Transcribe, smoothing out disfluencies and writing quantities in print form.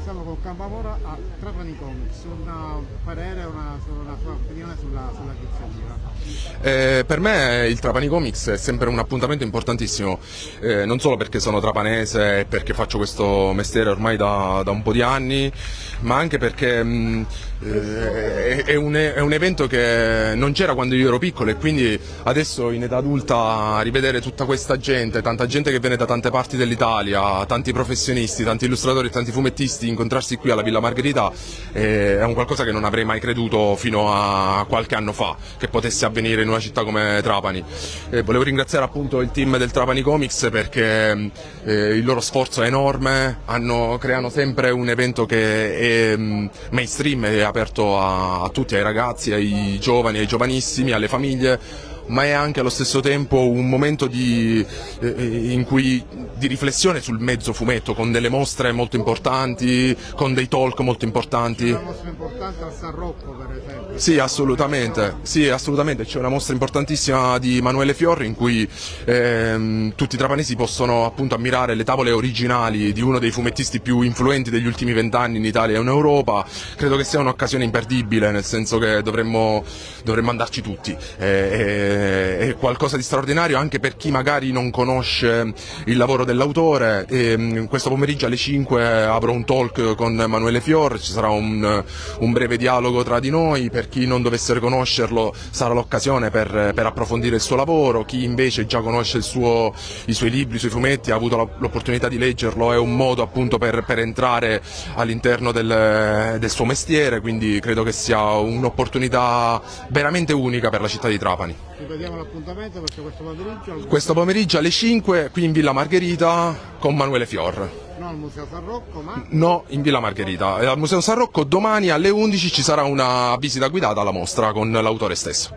siamo con Campamora a Trapani Comics, un parere, una sua opinione sulla iniziativa. Per me il Trapani Comics è sempre un appuntamento importantissimo, non solo perché sono trapanese e perché faccio questo mestiere ormai da un po' di anni, ma anche perché è un evento che non c'era quando io ero piccolo, e quindi adesso in età adulta rivedere tutta questa gente, tanta gente che viene da tante parti dell'Italia, tanti professionisti, tanti illustratori, tanti fumettisti, incontrarsi qui alla Villa Margherita è un qualcosa che non avrei mai creduto fino a qualche anno fa che potesse avvenire in una città come Trapani. Volevo ringraziare appunto il team del Trapani Comics perché il loro sforzo è enorme, creano sempre un evento che è mainstream, è aperto a tutti, ai ragazzi, ai giovani, ai giovanissimi, alle famiglie, ma è anche allo stesso tempo un momento di riflessione sul mezzo fumetto, con delle mostre molto importanti, con dei talk molto importanti. Una mostra importante al San Rocco, per esempio. Sì, assolutamente, c'è una mostra importantissima di Manuele Fiorri in cui tutti i trapanesi possono appunto ammirare le tavole originali di uno dei fumettisti più influenti degli ultimi 20 anni in Italia e in Europa. Credo che sia un'occasione imperdibile, nel senso che dovremmo andarci tutti. È qualcosa di straordinario anche per chi magari non conosce il lavoro dell'autore. Questo pomeriggio alle 5 avrò un talk con Manuele Fior, ci sarà un breve dialogo tra di noi. Per chi non dovesse conoscerlo sarà l'occasione per approfondire il suo lavoro. Chi invece già conosce i suoi libri, i suoi fumetti, ha avuto l'opportunità di leggerlo, è un modo appunto per entrare all'interno del suo mestiere, quindi credo che sia un'opportunità veramente unica per la città di Trapani. Ripetiamo l'appuntamento perché Questo pomeriggio alle 5 qui in Villa Margherita con Manuele Fior. No, al Museo San Rocco, ma... No, in Villa Margherita. Al Museo San Rocco domani alle 11 ci sarà una visita guidata alla mostra con l'autore stesso.